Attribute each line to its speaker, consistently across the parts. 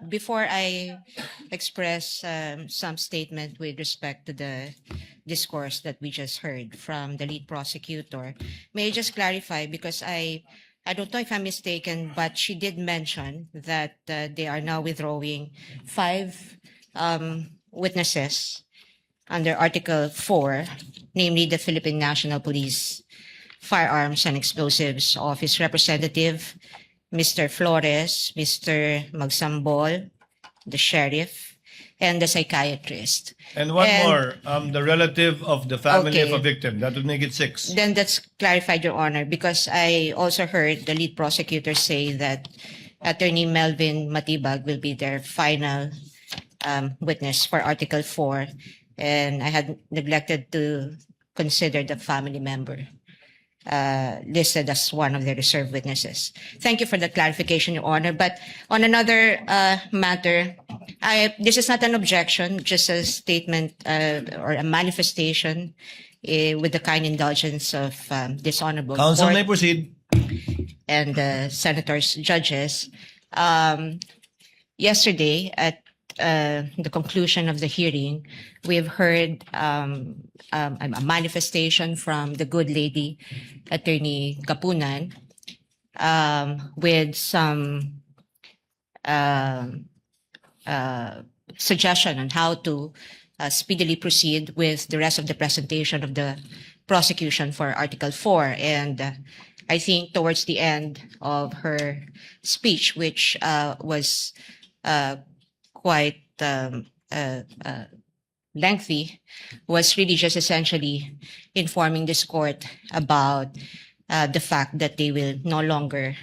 Speaker 1: Before I express some statement with respect to the discourse that we just heard from the lead prosecutor, may I just clarify, because I don't know if I'm mistaken, but she did mention that they are now withdrawing 5 witnesses under Article 4, namely the Philippine National Police Firearms and Explosives Office Representative, Mr. Flores, Mr. Magsambol, the sheriff, and the psychiatrist.
Speaker 2: And one
Speaker 1: And-
Speaker 2: more, the relative of the family of
Speaker 1: Okay.
Speaker 2: a victim. That would make it 6.
Speaker 1: Then that's clarified, Your Honor, because I also heard the lead prosecutor say that Attorney Melvin Matibag will be their final witness for Article 4, and I had neglected to consider the family member listed as one of the reserve witnesses. Thank you for the clarification, Your Honor. But on another matter, this is not an objection, just a statement or a manifestation with the kind indulgence of this honorable
Speaker 2: Counsel
Speaker 1: court
Speaker 2: may proceed.
Speaker 1: and the senators, judges. Yesterday, at the conclusion of the hearing, we have heard a manifestation from the good lady, Attorney Kapunan, with some suggestion on how to speedily proceed with the rest of the presentation of the prosecution for Article 4. And I think towards the end of her speech, which was quite lengthy, was really just essentially informing this court about the fact that they will no longer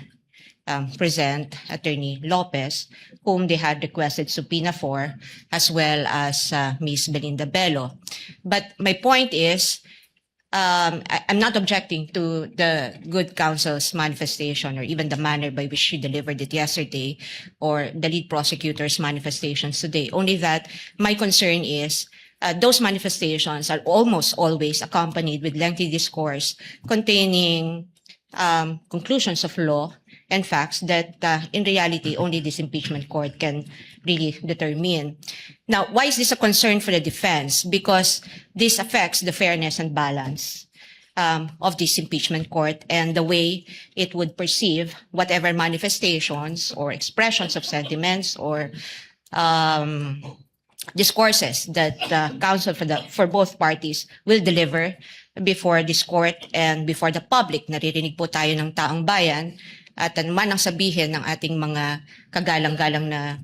Speaker 1: present Attorney Lopez, whom they had requested subpoena for, as well as Ms. Belinda Bello. But my point is, I'm not objecting to the good counsel's manifestation or even the manner by which she delivered it yesterday or the lead prosecutor's manifestations today. Only that my concern is those manifestations are almost always accompanied with lengthy discourse containing conclusions of law and facts that in reality only this impeachment court can really determine. Now, why is this a concern for the defense? Because this affects the fairness and balance of this impeachment court and the way it would perceive whatever manifestations or expressions of sentiments or discourses that counsel for both parties will deliver before this court and before the public. Naririnig po tayo ng taong bayan at anuman ang sabihin ng ating mga kagalang-galang na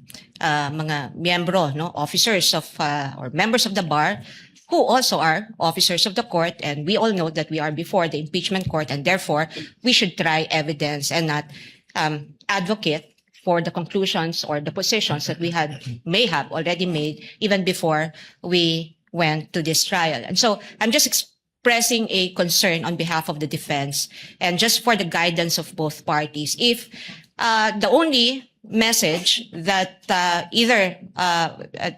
Speaker 1: mga miyembro, no, officers of or members of the bar who also are officers of the court, and we all know that we are before the impeachment court, and therefore we should try evidence and not advocate for the conclusions or the positions that we may have already made even before we went to this trial. And so I'm just expressing a concern on behalf of the defense and just for the guidance of both parties. If the only message that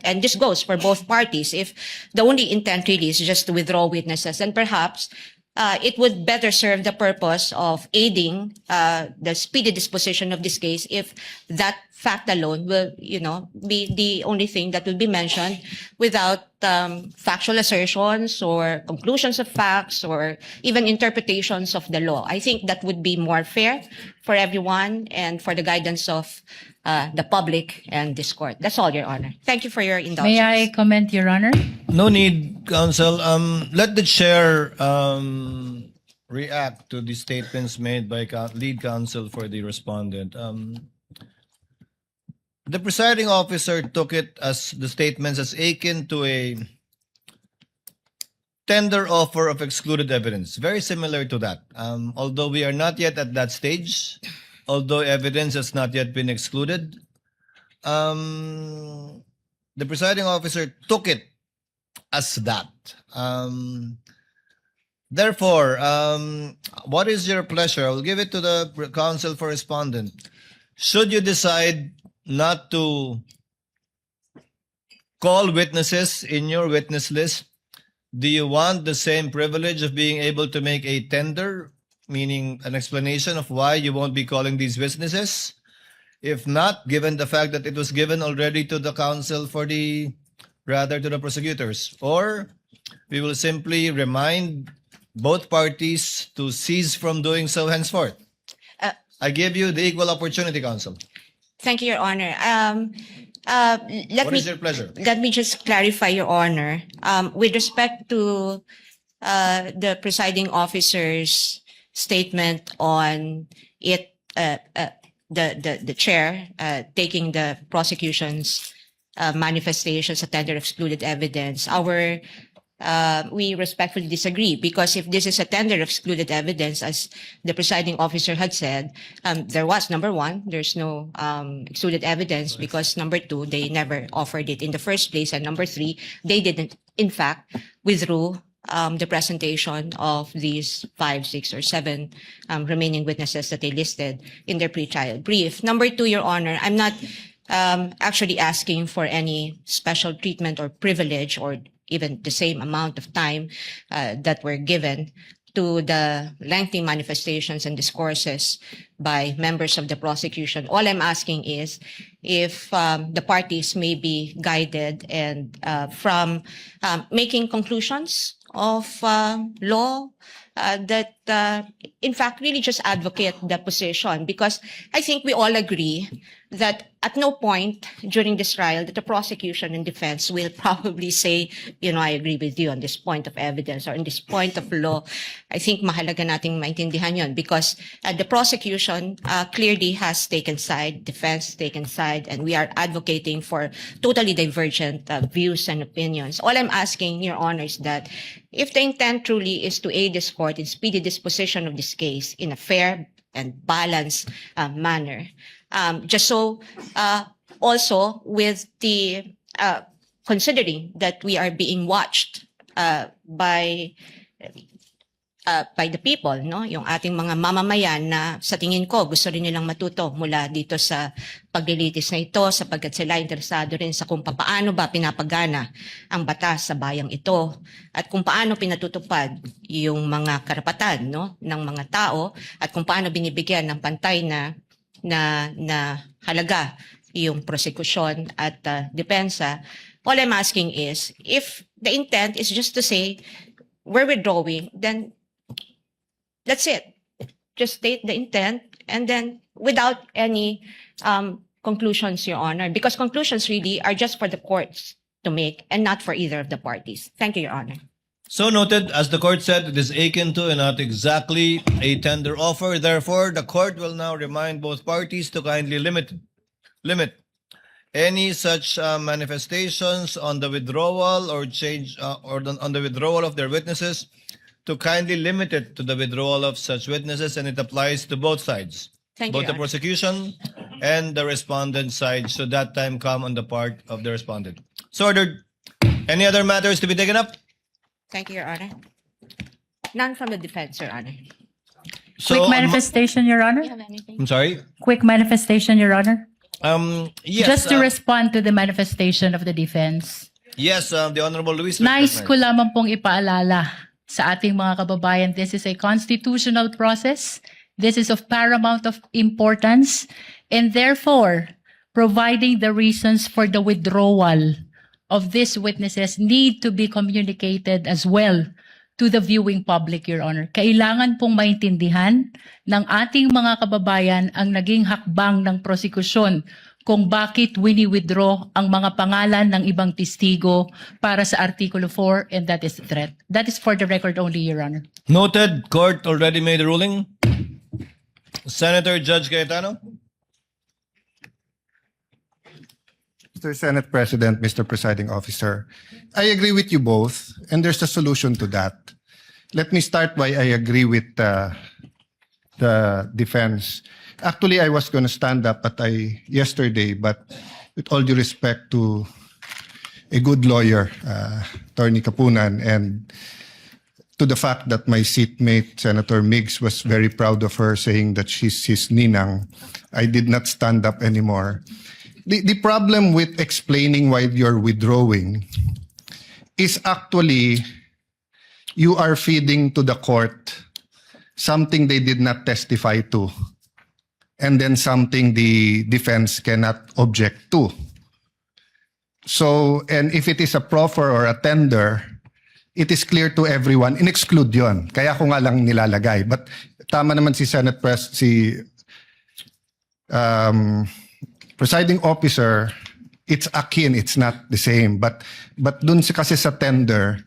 Speaker 1: and this goes for both parties, if the only intent really is just to withdraw witnesses, then perhaps it would better serve the purpose of aiding the speedy disposition of this case if that fact alone will, be the only thing that will be mentioned without factual assertions or conclusions of facts or even interpretations of the law. I think that would be more fair for everyone and for the guidance of the public and this court. That's all, Your Honor. Thank you for your indulgence.
Speaker 3: May I comment, Your Honor?
Speaker 2: No need, counsel. Let the chair react to the statements made by lead counsel for the respondent. The presiding officer took it as the statements as akin to a tender offer of excluded evidence, very similar to that. Although we are not yet at that stage, although evidence has not yet been excluded, the presiding officer took it as that. Therefore, what is your pleasure? I will give it to the counsel for respondent. Should you decide not to call witnesses in your witness list, do you want the same privilege of being able to make a tender, meaning an explanation of why you won't be calling these witnesses? If not, given the fact that it was given already to the counsel for the, rather to the prosecutors, or we will simply remind both parties to cease from doing so henceforth.
Speaker 1: Uh,
Speaker 2: I give you the equal opportunity, counsel.
Speaker 1: Thank you, Your Honor.
Speaker 2: What is your pleasure?
Speaker 1: Let me just clarify, Your Honor. With respect to the presiding officer's statement on it, the chair taking the prosecution's manifestations, a tender excluded evidence, we respectfully disagree, because if this is a tender of excluded evidence, as the presiding officer had said, there was, number one, there's no excluded evidence, because number two, they never offered it in the first place, and number three, they didn't, in fact, withdrew the presentation of these 5, 6, or 7 remaining witnesses that they listed in their pre-trial brief. Number two, Your Honor, I'm not actually asking for any special treatment or privilege or even the same amount of time that were given to the lengthy manifestations and discourses by members of the prosecution. All I'm asking is if the parties may be guided and from making conclusions of law that in fact really just advocate the position, because I think we all agree that at no point during this trial that the prosecution and defense will probably say, I agree with you on this point of evidence or on this point of law. I think mahalaga nating maintindihan yun, because the prosecution clearly has taken side, defense taken side, and we are advocating for totally divergent views and opinions. All I'm asking, Your Honor, is that if the intent truly is to aid this court in speedy disposition of this case in a fair and balanced manner, just so also with the considering that we are being watched by the people, no? Yung ating mga mamamayan na sa tingin ko gusto rin nilang matuto mula dito sa paglilitis na ito, sapagkat sila interesado rin sa kung paano ba pinapagana ang batas sa bayang ito at kung paano pinatutupad yung mga karapatan, no, ng mga tao, at kung paano binibigyan ng pantay na halaga yung prosekusyon at depensa. All I'm asking is, if the intent is just to say we're withdrawing, then that's it. Just state the intent, and then without any conclusions, Your Honor, because conclusions really are just for the courts to make and not for either of the parties. Thank you, Your Honor.
Speaker 2: So noted, as the court said, it is akin to and not exactly a tender offer. Therefore, the court will now remind both parties to kindly limit any such manifestations on the withdrawal or change on the withdrawal of their witnesses, to kindly limit it to the withdrawal of such witnesses, and it applies to both sides,
Speaker 1: Thank
Speaker 2: both
Speaker 1: you,
Speaker 2: the
Speaker 1: Your Honor.
Speaker 2: prosecution and the respondent side, should that time come on the part of the respondent. So ordered. Any other matters to be taken up?
Speaker 1: Thank you, Your Honor. None from the defense, Your Honor.
Speaker 2: So,
Speaker 3: Quick manifestation, Your Honor.
Speaker 1: Do you have anything?
Speaker 2: I'm sorry.
Speaker 3: Quick manifestation, Your Honor.
Speaker 2: Yes.
Speaker 3: Just to respond to the manifestation of the defense.
Speaker 2: Yes, the Honorable Luis.
Speaker 3: Nais ko lamang pong ipaalala sa ating mga kababayan, this is a constitutional process. This is of paramount of importance. And therefore, providing the reasons for the withdrawal of these witnesses need to be communicated as well to the viewing public, Your Honor. Kailangan pong maintindihan ng ating mga kababayan ang naging hakbang ng prosekusyon kung bakit wini-withdraw ang mga pangalan ng ibang testigo para sa Artikulo 4, and that is threat. That is for the record only, Your Honor.
Speaker 2: Noted. Court already made a ruling. Senator Judge Cayetano.
Speaker 4: Mr. Senate President, Mr. Presiding Officer, I agree with you both, and there's a solution to that. Let me start by I agree with the defense. Actually, I was going to stand up yesterday, but with all due respect to a good lawyer, Attorney Kapunan, and to the fact that my seatmate, Senator Miggs, was very proud of her, saying that she's his ninang, I did not stand up anymore. The problem with explaining why you're withdrawing is actually you are feeding to the court something they did not testify to. and then something the defense cannot object to. So, and if it is a proffer or a tender, it is clear to everyone, in-exclude yon. Kaya ko nga lang nilalagay. But tama naman si presiding officer, it's akin, it's not the same. But dun kasi sa tender,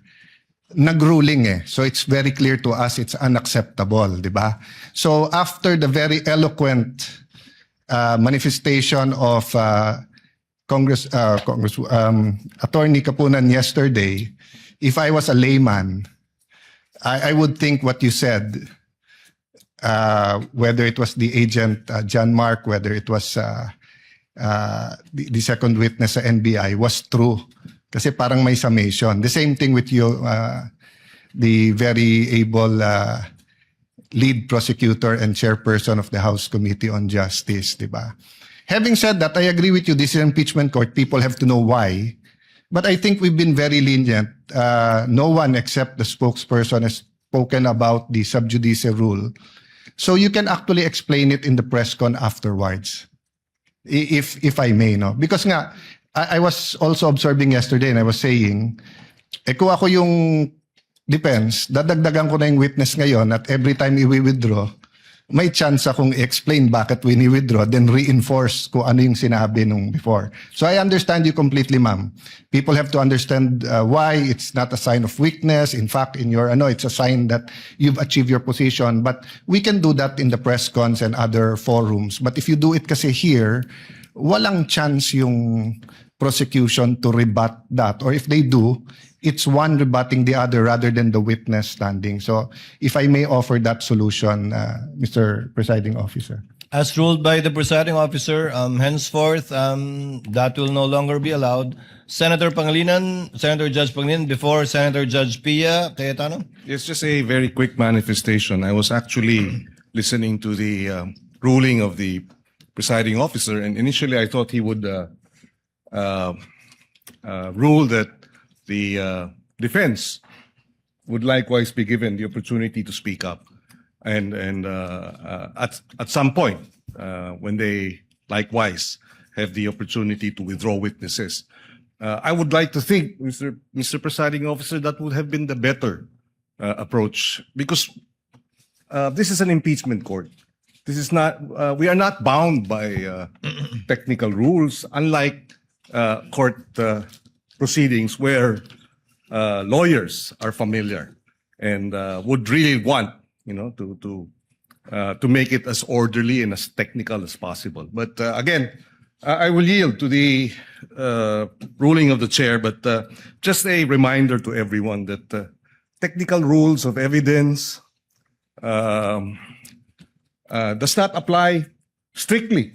Speaker 4: nag-ruling eh. So it's very clear to us it's unacceptable, di ba? So after the very eloquent manifestation of Attorney Kapunan yesterday, if I was a layman, I would think what you said, whether it was the agent John Mark, whether it was the second witness sa NBI, was true. Kasi parang may summation. The same thing with you, the very able lead prosecutor and chairperson of the House Committee on Justice, di ba? Having said that, I agree with you, this is an impeachment court. People have to know why. But I think we've been very lenient. No one except the spokesperson has spoken about the sub judice rule. So you can actually explain it in the press con afterwards, if I may, no? Because nga, I was also observing yesterday and I was saying, kung ako yung defense, dadagdagan ko na yung witness ngayon at every time i-withdraw, may chance akong i-explain bakit we withdraw, then reinforce kung ano yung sinabi nung before. So I understand you completely, ma'am. People have to understand why it's not a sign of weakness. In fact, in your it's a sign that you've achieved your position. But we can do that in the press cons and other forums. But if you do it kasi here, walang chance yung prosecution to rebut that. Or if they do, it's one rebutting the other rather than the witness standing. So if I may offer that solution, Mr. Presiding Officer.
Speaker 2: As ruled by the presiding officer, henceforth, that will no longer be allowed. Senator Judge Pangilinan, before Senator Judge Pia Cayetano.
Speaker 5: It's just a very quick manifestation. I was actually listening to the ruling of the presiding officer, and initially I thought he would rule that the defense would likewise be given the opportunity to speak up, and at some point when they likewise have the opportunity to withdraw witnesses. I would like to think, Mr. Presiding Officer, that would have been the better approach, because this is an impeachment court. This is not. We are not bound by technical rules, unlike court proceedings where lawyers are familiar and would really want, to make it as orderly and as technical as possible. But again, I will yield to the ruling of the chair, but just a reminder to everyone that technical rules of evidence does not apply strictly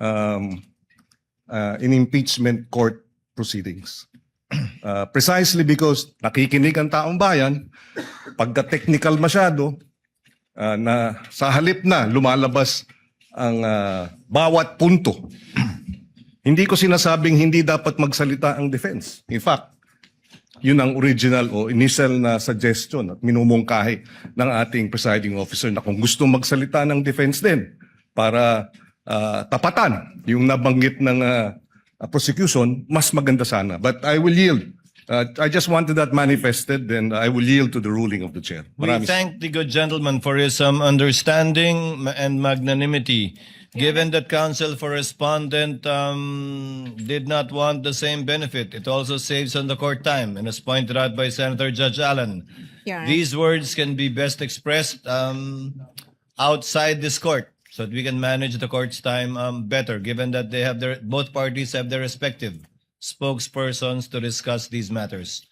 Speaker 5: in impeachment court proceedings. Precisely because nakikinig ang taong bayan, pagka technical masyado, na sa halip na lumalabas ang bawat punto. Hindi ko sinasabing hindi dapat magsalita ang defense. In fact, yun ang original o initial na suggestion at minumungkahi ng ating presiding officer na kung gusto magsalita ng defense din para tapatan yung nabanggit ng prosecution, mas maganda sana. But I will yield. I just wanted that manifested, and I will yield to the ruling of the chair.
Speaker 2: We thank the good gentleman for his understanding and magnanimity. Given that counsel for respondent did not want the same benefit, it also saves on the court time, and as pointed out by Senator Judge Allen,
Speaker 1: Your Honor.
Speaker 2: these words can be best expressed outside this court, so that we can manage the court's time better, given that they have both parties have their respective spokespersons to discuss these matters.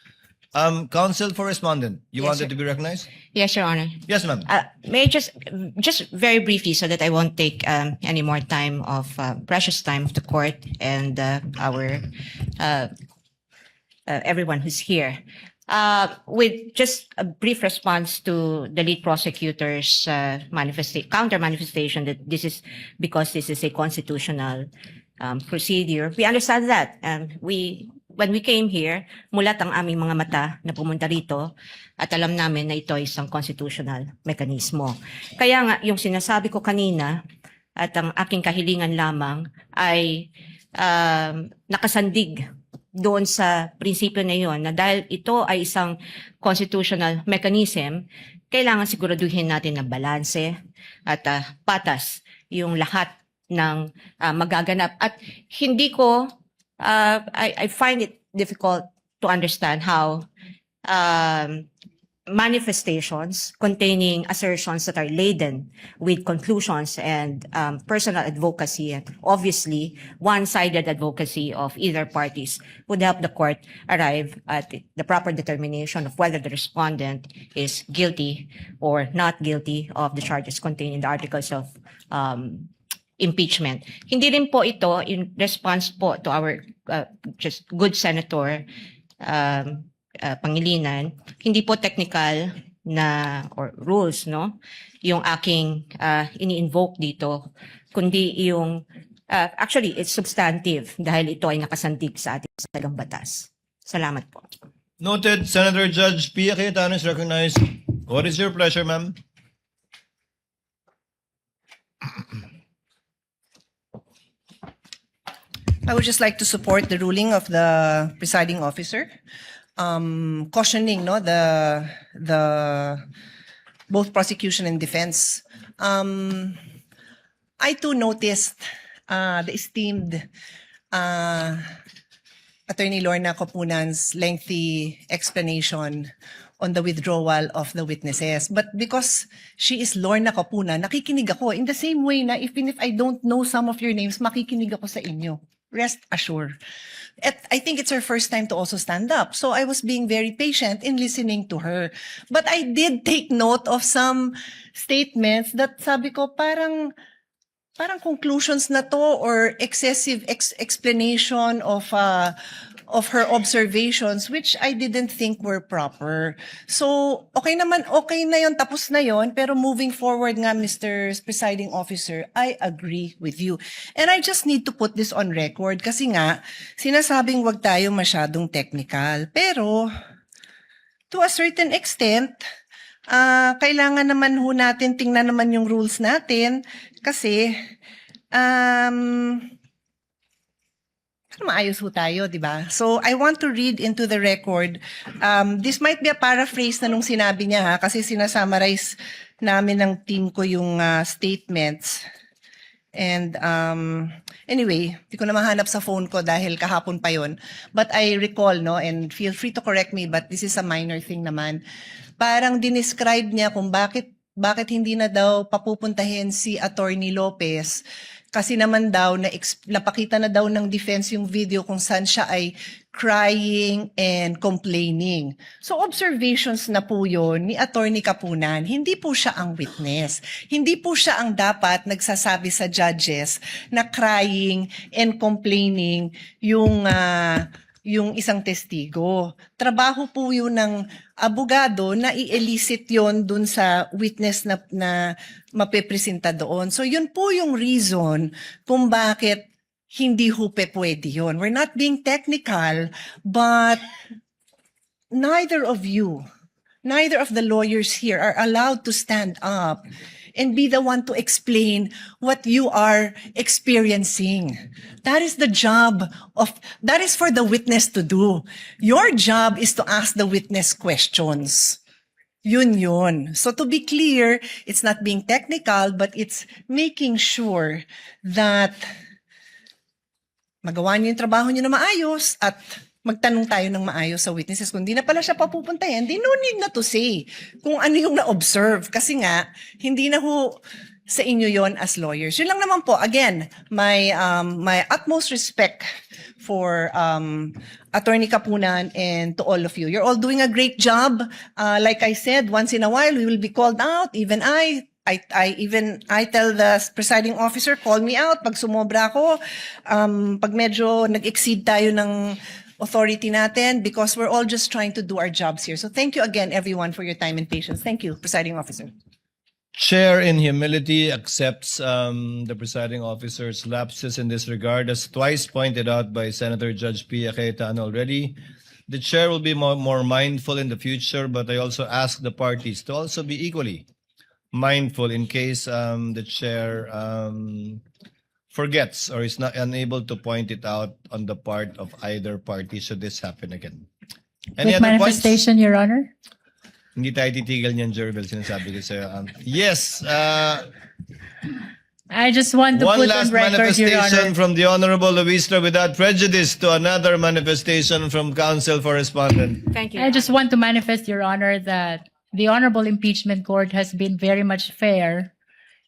Speaker 2: Counsel for respondent, you
Speaker 1: Yes,
Speaker 2: wanted
Speaker 1: sir.
Speaker 2: to be recognized?
Speaker 1: Yes, Your Honor.
Speaker 2: Yes, ma'am.
Speaker 1: May I just very briefly, so that I won't take any more time of precious time of the court and our everyone who's here. With just a brief response to the lead prosecutor's counter manifestation that this is because this is a constitutional procedure. We understand that. When we came here, mulat ang aming mga mata na pumunta rito at alam namin na ito ay isang constitutional mekanismo. Kaya nga, yung sinasabi ko kanina at ang aking kahilingan lamang ay nakasandig doon sa prinsipyo na yon na dahil ito ay isang constitutional mechanism, kailangan siguraduhin natin na balanse at patas yung lahat ng magaganap. At hindi ko, I find it difficult to understand how manifestations containing assertions that are laden with conclusions and personal advocacy, and obviously one-sided advocacy of either parties, would help the court arrive at the proper determination of whether the respondent is guilty or not guilty of the charges contained in the articles of impeachment. Hindi rin po ito in response po to our just good Senator Pangilinan, hindi po technical na or rules, no, yung aking ini-invoke dito, kundi yung actually it's substantive dahil ito ay nakasandig sa ating saligang batas. Salamat po.
Speaker 2: Noted. Senator Judge Pia Cayetano is recognized. What is your pleasure, ma'am?
Speaker 6: I would just like to support the ruling of the presiding officer, cautioning the both prosecution and defense. I too noticed the esteemed Attorney Lorna Copunan's lengthy explanation on the withdrawal of the witnesses. But because she is Lorna Copunan, nakikinig ako in the same way na even if I don't know some of your names, makikinig ako sa inyo. Rest assured. I think it's her first time to also stand up. So I was being very patient in listening to her. But I did take note of some statements that sabi ko parang conclusions na to or excessive explanation of her observations which I didn't think were proper. So okay na yon, tapos na yon, pero moving forward nga, Mr. Presiding Officer, I agree with you. And I just need to put this on record kasi nga sinasabing wag tayo masyadong technical. Pero to a certain extent, kailangan naman ho natin tingnan naman yung rules natin kasi maayos ho tayo, di ba? So I want to read into the record. This might be a paraphrase na nung sinabi niya ha, kasi sinasummarize namin ng team ko yung statements. And anyway, di ko na mahanap sa phone ko dahil kahapon pa yon. But I recall, no, and feel free to correct me, but this is a minor thing naman. Parang dinescribe niya kung bakit hindi na daw papupuntahin si Attorney Lopez kasi naman daw napakita na daw ng defense yung video kung saan siya ay crying and complaining. So observations na po yun ni Attorney Capunan. Hindi po siya ang witness. Hindi po siya ang dapat nagsasabi sa judges na crying and complaining yung isang testigo. Trabaho po yun ng abogado na i-elicit yon dun sa witness na mapepresenta doon. So yun po yung reason kung bakit hindi ho pwede yun. We're not being technical, but neither of the lawyers here are allowed to stand up and be the one to explain what you are experiencing. That is for the witness to do. Your job is to ask the witness questions. Yun. So to be clear, it's not being technical, but it's making sure that magawa niyo yung trabaho niyo na maayos at magtanong tayo ng maayos sa witnesses. Kung di na pala siya papupuntahin, di no need na to say kung ano yung na-observe. Kasi nga, hindi na ho sa inyo yon as lawyers. Yun lang naman po. Again, my utmost respect for Attorney Capunan and to all of you. You're all doing a great job. Like I said, once in a while, we will be called out. Even I tell the presiding officer, call me out pag sumobra ako, pag medyo nag-exceed tayo ng authority natin, because we're all just trying to do our jobs here. So thank you again, everyone, for your time and patience. Thank you, presiding officer.
Speaker 2: Chair in humility accepts the presiding officer's lapses in this regard, as twice pointed out by Senator Judge Pia Cayetano already. The chair will be more mindful in the future, but I also ask the parties to also be equally mindful in case the chair forgets or is not unable to point it out on the part of either party should this happen again. Any
Speaker 3: With
Speaker 2: other points?
Speaker 3: manifestation, Your Honor.
Speaker 2: Hindi tayo titigil niyan, Jervel, sinasabi ko sa'yo. Yes,
Speaker 3: I just want to
Speaker 2: one
Speaker 3: put
Speaker 2: last
Speaker 3: on record, Your
Speaker 2: manifestation
Speaker 3: Honor.
Speaker 2: from the Honorable Luistra without prejudice to another manifestation from Counsel for Respondent.
Speaker 1: Thank you.
Speaker 3: I just want to manifest, Your Honor, that the Honorable Impeachment Court has been very much fair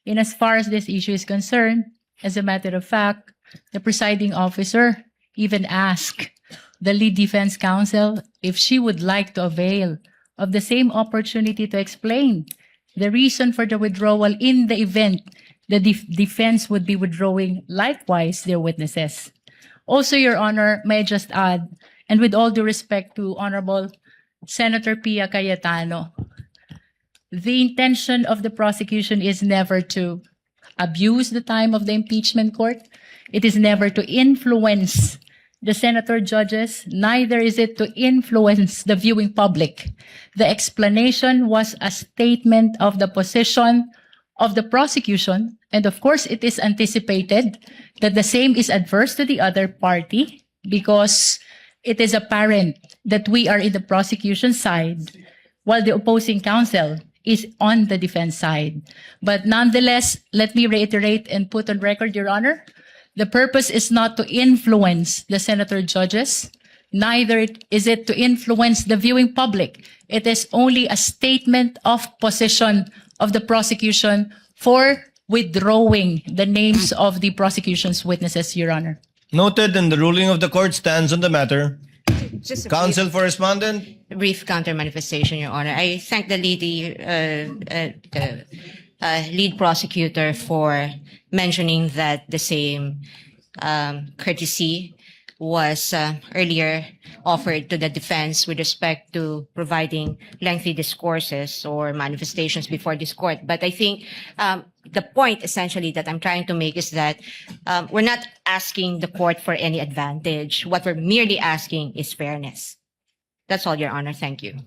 Speaker 3: in as far as this issue is concerned. As a matter of fact, the presiding officer even asked the lead defense counsel if she would like to avail of the same opportunity to explain the reason for the withdrawal in the event the defense would be withdrawing likewise their witnesses. Also, Your Honor, may I just add, and with all due respect to Honorable Senator Pia Cayetano, the intention of the prosecution is never to abuse the time of the impeachment court. It is never to influence the senator judges, neither is it to influence the viewing public. The explanation was a statement of the position of the prosecution, and of course it is anticipated that the same is adverse to the other party because it is apparent that we are in the prosecution side while the opposing counsel is on the defense side. But nonetheless, let me reiterate and put on record, Your Honor, the purpose is not to influence the senator judges, neither is it to influence the viewing public. It is only a statement of position of the prosecution for withdrawing the names of the prosecution's witnesses, Your Honor.
Speaker 2: Noted, and the ruling of the court stands on the matter.
Speaker 1: Just a
Speaker 2: Counsel for Respondent.
Speaker 1: brief counter manifestation, Your Honor. I thank the lead prosecutor for mentioning that the same courtesy was earlier offered to the defense with respect to providing lengthy discourses or manifestations before this court. But I think the point essentially that I'm trying to make is that we're not asking the court for any advantage. What we're merely asking is fairness. That's all, Your Honor. Thank you.